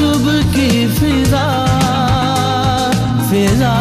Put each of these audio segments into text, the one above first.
सुबह की फिजा फिजा।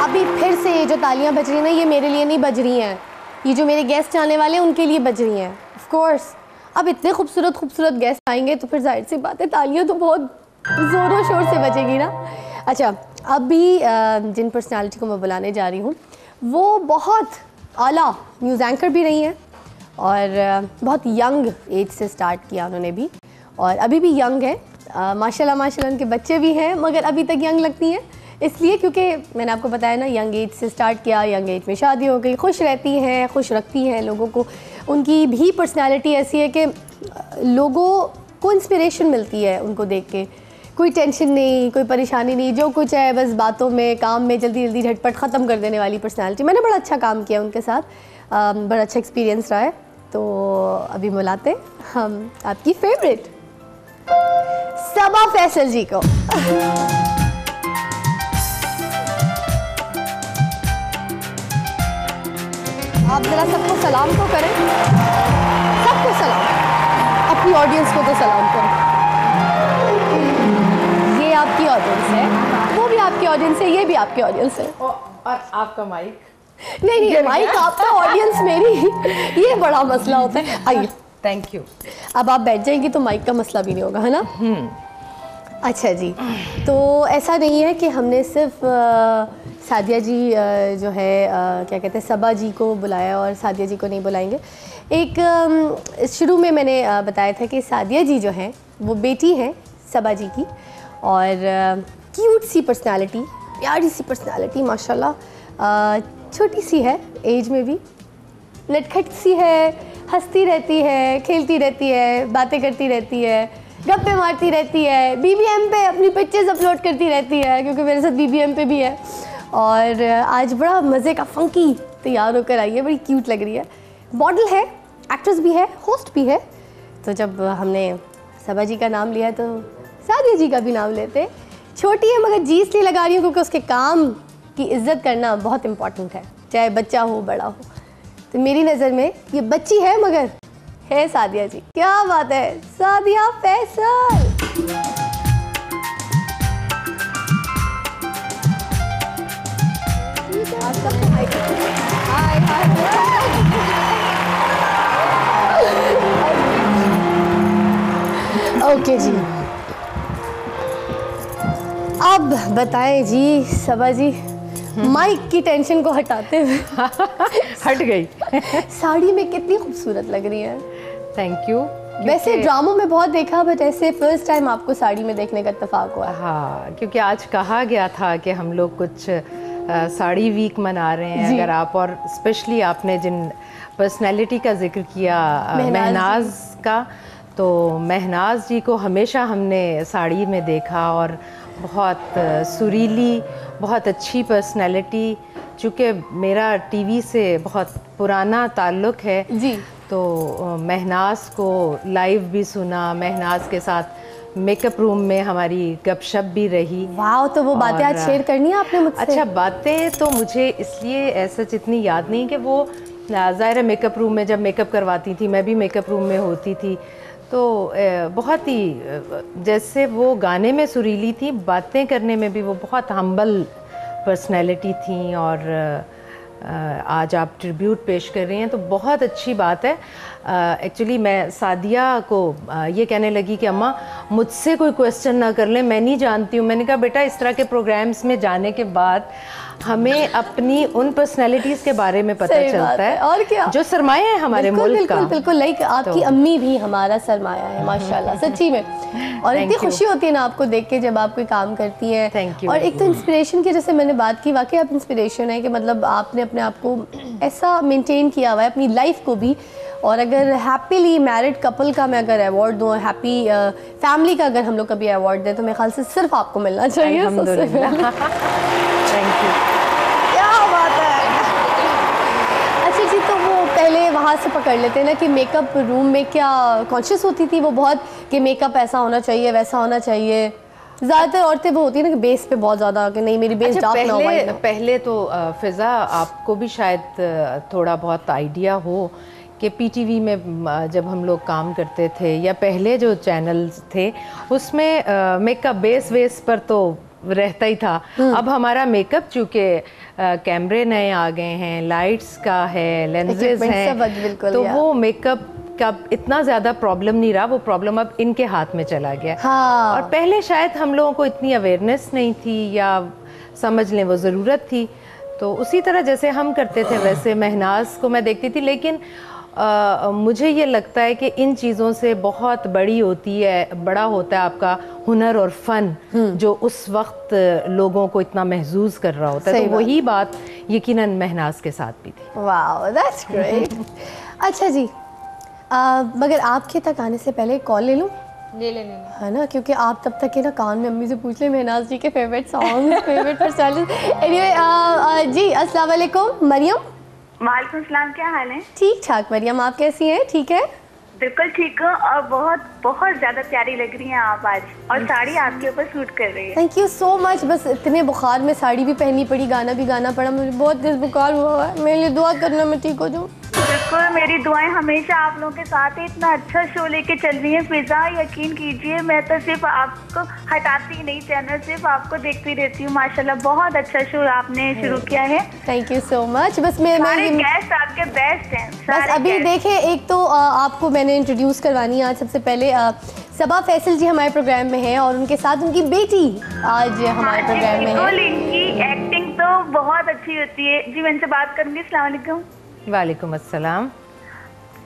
अभी फिर से ये जो तालियां बज रही हैं ना, ये मेरे लिए नहीं बज रही हैं, ये जो मेरे गेस्ट आने वाले हैं उनके लिए बज रही हैं। ऑफ कोर्स अब इतने खूबसूरत खूबसूरत गेस्ट आएंगे तो फिर जाहिर सी बात है तालियां तो बहुत ज़ोरों शोर से बजेगी ना। अच्छा, अभी जिन पर्सनालिटी को मैं बुलाने जा रही हूँ वो बहुत आला न्यूज़ एंकर भी रही हैं और बहुत यंग एज से स्टार्ट किया उन्होंने भी, और अभी भी यंग है। माशाल्लाह माशाल्लाह उनके बच्चे भी हैं मगर अभी तक यंग लगती हैं, इसलिए क्योंकि मैंने आपको बताया ना यंग एज से स्टार्ट किया, यंग एज में शादी हो गई, खुश रहती हैं, खुश रखती हैं लोगों को। उनकी भी पर्सनालिटी ऐसी है कि लोगों को इंस्पिरेशन मिलती है उनको देख के। कोई टेंशन नहीं, कोई परेशानी नहीं, जो कुछ है बस बातों में, काम में जल्दी जल्दी झटपट ख़त्म कर देने वाली पर्सनालिटी। मैंने बड़ा अच्छा काम किया उनके साथ, बड़ा अच्छा एक्सपीरियंस रहा है। तो अभी बुलाते हम आपकी फेवरेट सबा फैसल जी को। आप ज़रा सबको सलाम तो करें, सबको सलाम, अपनी ऑडियंस को तो सलाम करें। ये आपकी ऑडियंस है, वो भी आपकी ऑडियंस है, ये भी आपकी ऑडियंस है। और आपका माइक? नहीं, माइक आपका, ऑडियंस मेरी, ये बड़ा मसला होता है। आइए, थैंक यू। अब आप बैठ जाएंगी तो माइक का मसला भी नहीं होगा, है ना? अच्छा जी, तो ऐसा नहीं है कि हमने सिर्फ सादिया जी जो है क्या कहते हैं सबा जी को बुलाया और सादिया जी को नहीं बुलाएंगे। एक शुरू में मैंने बताया था कि सादिया जी जो हैं वो बेटी हैं सबा जी की, और क्यूट सी पर्सनालिटी, प्यारी सी पर्सनालिटी माशाल्लाह, छोटी सी है एज में भी, नटखट सी है, हंसती रहती है, खेलती रहती है, बातें करती रहती है, गप्पे मारती रहती है, BBM पे अपनी पिक्चर्स अपलोड करती रहती है क्योंकि मेरे साथ BBM पे भी है, और आज बड़ा मज़े का फंकी तैयार होकर आई है, बड़ी क्यूट लग रही है। मॉडल है, एक्ट्रेस भी है, होस्ट भी है। तो जब हमने सबा जी का नाम लिया तो सादिया जी का भी नाम लेते। छोटी है मगर जी इसलिए लगा रही हूँ क्योंकि उसके काम की इज्जत करना बहुत इम्पॉर्टेंट है, चाहे बच्चा हो बड़ा हो। तो मेरी नज़र में ये बच्ची है मगर है सादिया जी। क्या बात है, सादिया फैसल। ओके जी, अब बताएं जी सबा जी, माइक की टेंशन को हटाते हुए हट गई। साड़ी में कितनी खूबसूरत लग रही है। Thank you. वैसे ड्रामों में बहुत देखा, बट ऐसे फर्स्ट टाइम आपको साड़ी में देखने का इत्तेफाक हुआ। हाँ, क्योंकि आज कहा गया था कि हम लोग कुछ साड़ी वीक मना रहे हैं। अगर आप, और स्पेशली आपने जिन पर्सनैलिटी का जिक्र किया महनाज का, तो महनाज जी को हमेशा हमने साड़ी में देखा, और बहुत सुरीली, बहुत अच्छी पर्सनैलिटी। चूँकि मेरा टीवी से बहुत पुराना ताल्लुक़ है जी, तो महनाज को लाइव भी सुना, महनाज के साथ मेकअप रूम में हमारी गपशप भी रही। वाह, तो वो बातें आज शेयर करनी है आपने मुझसे। अच्छा, बातें तो मुझे इसलिए ऐसा जितनी याद नहीं कि वो ज़ाहिर है मेकअप रूम में जब मेकअप करवाती थी, मैं भी मेकअप रूम में होती थी, तो बहुत ही जैसे वो गाने में सुरीली थी, बातें करने में भी वो बहुत हम्बल पर्सनैलिटी थी। और आज आप ट्रिब्यूट पेश कर रही हैं तो बहुत अच्छी बात है। एक्चुअली मैं सादिया को ये कहने लगी कि अम्मा मुझसे कोई क्वेश्चन ना कर लें, मैं नहीं जानती हूँ। मैंने कहा बेटा, इस तरह के प्रोग्राम्स में जाने के बाद हमें अपनी उन पर्सनैलिटीज़ के बारे में पता चलता है, और क्या, जो सरमाया है हमारे मुल्क का। बिल्कुल, लाइक आपकी अम्मी भी हमारा सरमाया है माशाल्लाह, सच्ची में। और इतनी खुशी होती है ना आपको देख के जब आप कोई काम करती हैं। Thank you. और एक तो इंस्पिरेशन की, जैसे मैंने बात की, वाकई आप इंस्पिरेशन है कि मतलब आपने अपने आप को ऐसा मेंटेन किया हुआ है, अपनी लाइफ को भी। और अगर हैप्पीली मैरिड कपल का मैं अगर अवार्ड दूँ, हैप्पी फैमिली का अगर हम लोग कभी अवार्ड दें, तो मेरे ख्याल से सिर्फ आपको मिलना चाहिए। Thank you. क्या बात है। अच्छा जी, तो वो पहले वहाँ से पकड़ लेते हैं ना कि मेकअप रूम में क्या कॉन्शियस होती थी, वो बहुत कि मेकअप ऐसा होना चाहिए, वैसा होना चाहिए? ज़्यादातर औरतें वो होती है ना कि बेस पे बहुत ज़्यादा कि नहीं मेरी बेस डार्क ना हो, वाइट ना हो। पहले तो फ़िज़ा आपको भी शायद थोड़ा बहुत आइडिया हो कि पीटीवी में जब हम लोग काम करते थे या पहले जो चैनल्स थे उसमें मेकअप बेस पर तो रहता ही था। अब हमारा मेकअप चूँकि कैमरे नए आ गए हैं, लाइट्स का है, लेंसेज हैं, तो वो मेकअप का इतना ज़्यादा प्रॉब्लम नहीं रहा, वो प्रॉब्लम अब इनके हाथ में चला गया। हाँ। और पहले शायद हम लोगों को इतनी अवेयरनेस नहीं थी या समझ लें वो ज़रूरत थी, तो उसी तरह जैसे हम करते थे वैसे महनाज को मैं देखती थी। लेकिन मुझे ये लगता है कि इन चीज़ों से बहुत बड़ा होता है आपका हुनर और फ़न जो उस वक्त लोगों को इतना महसूस कर रहा होता है। तो वही बात यकीनन महनाज के साथ भी थी। Wow, that's great. अच्छा जी, मगर आपके तक आने से पहले कॉल ले लूँ? ले लेने है ना, क्योंकि आप तब तक के ना कान में अम्मी से पूछ ले महनाज जी के favourite song, favourite personality. Anyway जी, अस्सलाम वालेकुम मरियम। वालेकुम सलाम, क्या हाल है? ठीक ठाक मरियम, आप कैसी हैं? ठीक है, बिल्कुल ठीक हूँ और बहुत बहुत ज्यादा प्यारी लग रही हैं आप आज, और साड़ी आपके ऊपर सूट कर रही है। Thank you so much. बस इतने बुखार में साड़ी भी पहननी पड़ी, गाना भी गाना पड़ा, मुझे बहुत तेज बुखार हुआ है। मेरे लिए दुआ करना मैं ठीक हो जाऊँ। बिल्कुल, मेरी दुआएं हमेशा आप लोगों के साथ है। इतना अच्छा शो लेके चल रही है फिजा, यकीन कीजिए मैं तो सिर्फ आपको हटाती नहीं, चैनल सिर्फ आपको देखती रहती हूँ। माशाल्लाह बहुत अच्छा शो आपने शुरू किया है। Thank you so much. बस सारे गेस्ट आपके बेस्ट हैं। बस अभी देखे, एक तो आपको मैंने इंट्रोड्यूस करवानी है आज। सबसे पहले सबा फैसल जी हमारे प्रोग्राम में हैं और उनके साथ उनकी बेटी आज हमारे प्रोग्राम में है। इनकी एक्टिंग तो बहुत अच्छी होती है जी। मैं इनसे बात करूँगी। अस्सलाम वालेकुम। वालेकुम अस्सलाम।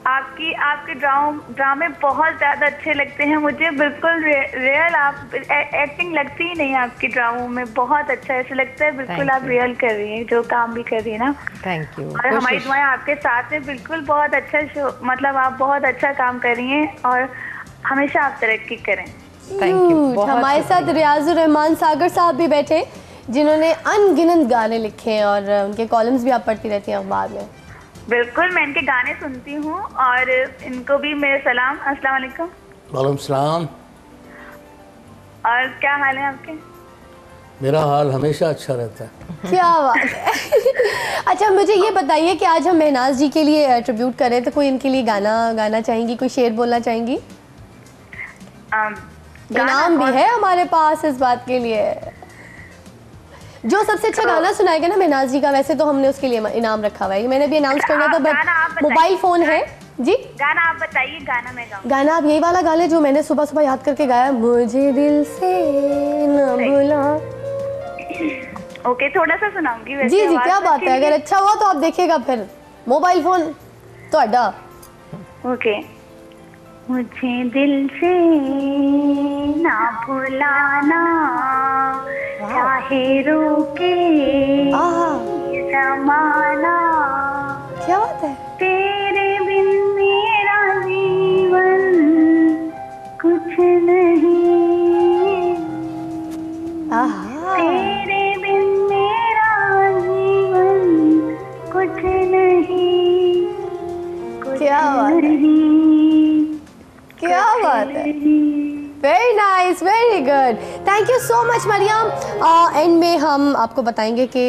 आपके ड्रामे बहुत ज़्यादा अच्छे लगते हैं मुझे, बिल्कुल रियल। आप एक्टिंग लगती ही नहीं आपके ड्रामों में, बहुत अच्छा ऐसा लगता है बिल्कुल आप रियल कर रही हैं, जो काम भी कर रही है ना। Thank you. और हमारी दुआएं आपके साथ हैं। बिल्कुल बहुत अच्छा शो, मतलब आप बहुत अच्छा काम कर रही हैं और हमेशा आप तरक्की करें। Thank you. हमारे साथ रियाजुर रहमान सागर साहब भी बैठे, जिन्होंने अनगिनत गाने लिखे हैं और उनके कॉलम्स भी आप पढ़ती रहती हैं अखबार में। बिल्कुल, मैं इनके गाने सुनती हूँ और इनको भी मेरे सलाम। अस्सलाम वालेकुम। वालेकुम सलाम। और क्या हाल है आपके? मेरा हाल हमेशा अच्छा रहता है। क्या बात है। अच्छा, मुझे ये बताइए कि आज हम महनाज जी के लिए ट्रिब्यूट कर रहे हैं, तो कोई इनके लिए गाना गाना चाहेंगी, कोई शेर बोलना चाहेंगी? इनाम भी है हमारे पास इस बात के लिए। जो सबसे अच्छा गाना सुनाएगा ना महनाज जी का, वैसे तो हमने उसके लिए इनाम रखा हुआ है, मैंने भी अनाउंस करना था, बट मोबाइल फोन है जी। गाना आप बताइए, गाना मैं गाऊं। गाना आप यही वाला गा लें जो मैंने सुबह सुबह याद करके गाया, मुझे दिल से न भुला। ओके, थोड़ा सा सुनाऊंगी वैसे। जी जी, क्या बात है, अगर अच्छा हुआ तो आप देखिएगा फिर मोबाइल फोन ਤੁਹਾਡਾ। ओके। मुझे दिल से ना भुलाना, चाहे रोके ज़माना। क्या बात है। तेरे बिन मेरा जीवन कुछ नहीं, तेरे बिन मेरा जीवन कुछ नहीं, क्या बात है, क्या बात है। Very nice, very good, thank you so much Mariam. And में हम आपको बताएंगे कि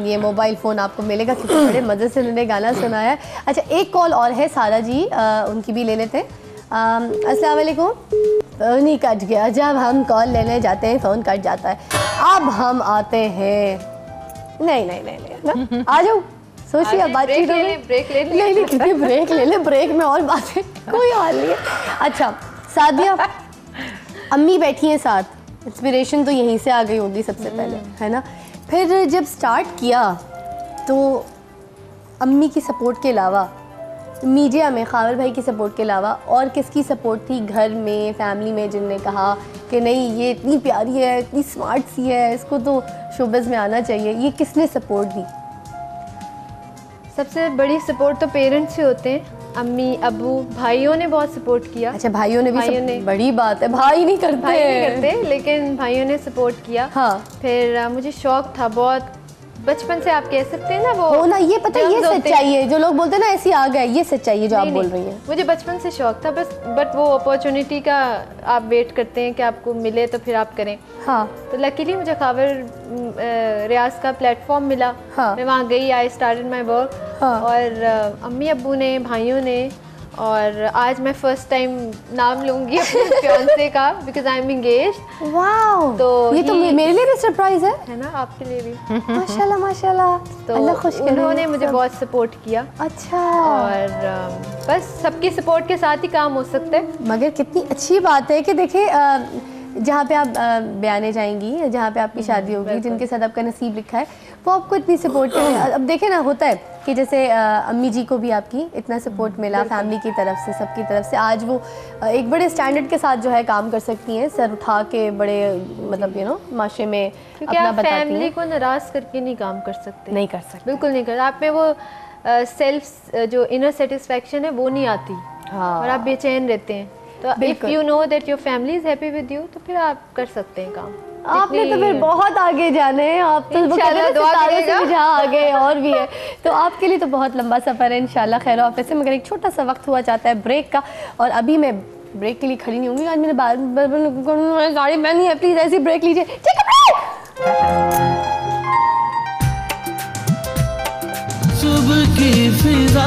ये मोबाइल फ़ोन आपको मिलेगा, क्योंकि बड़े मज़े से उन्होंने गाना सुनाया है। अच्छा, एक कॉल और है सारा जी, उनकी भी ले लेते हैं। अस्सलाम वालेकुम। फ़ोन ही कट गया, जब हम कॉल लेने जाते हैं फ़ोन कट जाता है। अब हम आते हैं, नहीं आ जाओ, सोचिए अब बातचीत हो गई। ब्रेक ले ले। नहीं, कितनी ब्रेक ले ले, ब्रेक में और बातें, कोई हाल नहीं है। अच्छा सादिया, अम्मी बैठी हैं साथ, इंस्पिरेशन तो यहीं से आ गई होगी सबसे पहले, है ना। फिर जब स्टार्ट किया तो अम्मी की सपोर्ट के अलावा मीडिया में खावर भाई की सपोर्ट के अलावा और किसकी सपोर्ट थी घर में, फैमिली में, जिनने कहा कि नहीं ये इतनी प्यारी है, इतनी स्मार्ट सी है, इसको तो शोबिज़ में आना चाहिए, ये किसने सपोर्ट दी? सबसे बड़ी सपोर्ट तो पेरेंट्स से होते हैं, अम्मी अबू, भाइयों ने बहुत सपोर्ट किया। अच्छा, भाइयों ने भी बड़ी बात है, भाई नहीं करते लेकिन भाइयों ने सपोर्ट किया। हाँ। फिर मुझे शौक था, बहुत बचपन से आप कह सकते हैं ना वो हो ना, ये पता है, ये germs होते हैं। सच्चाई है जो लोग बोलते हैं ना ऐसी आ गए, ये सच्चाई है जो आप नहीं, बोल नहीं, रही हैं। मुझे बचपन से शौक था बस, बट वो अपॉर्चुनिटी का आप वेट करते हैं कि आपको मिले तो फिर आप करें। हाँ तो लकीली मुझे खबर रियाज का प्लेटफॉर्म मिला। हाँ। मैं वहाँ गई, आई स्टार्टेड माय वर्क। हाँ। और अम्मी अब्बू ने, भाइयों ने, और आज मैं फर्स्ट टाइम नाम लूँगी अपने फियांसे का, because I am engaged. Wow, तो ये तो मेरे लिए भी सरप्राइज है ना, आपके लिए भी। माशाल्लाह माशाल्लाह, तो अल्लाह खुश करे। उन्होंने मुझे बहुत सपोर्ट किया। अच्छा, और बस सबकी सपोर्ट के साथ ही काम हो सकता है। मगर कितनी अच्छी बात है कि देखिए जहाँ पे आप बयाने जाएंगी, जहाँ पे आपकी शादी होगी, जिनके साथ आपका नसीब लिखा है, वो आपको इतनी सपोर्ट करें। अब देखें ना, होता है कि जैसे अम्मी जी को भी आपकी इतना सपोर्ट मिला फैमिली की तरफ से, सबकी तरफ से, आज वो एक बड़े स्टैंडर्ड के साथ जो है काम कर सकती हैं, सर उठा के बड़े मतलब माशरे में क्योंकि अपना आप बताती फैमिली हैं। को नाराज़ करके नहीं काम कर सकते। नहीं कर सकते, बिल्कुल नहीं कर। आप में वो सेल्फ जो इनर सेटिस्फेक्शन है वो नहीं आती। हाँ। और आप बेचैन रहते हैं। तो इफ़ बिल्कुल। You know that your family is happy with you, तो फिर आप कर सकते हैं काम। आपने तो फिर बहुत आगे जाना है, आप तो वो कहते हैं ना, इंशाल्लाह दुआ सितारों से करेगा। भी जहाँ आगे और भी है, तो आपके लिए तो बहुत लंबा सफ़र है इंशाल्लाह खैर ऑफिस से। मगर एक छोटा सा वक्त हुआ चाहता है ब्रेक का, और अभी मैं ब्रेक के लिए खड़ी नहीं होंगी। आज मैंने गाड़ी पहनी है, प्लीज़ ऐसी ब्रेक लीजिए। ठीक है, सुबह की फिजा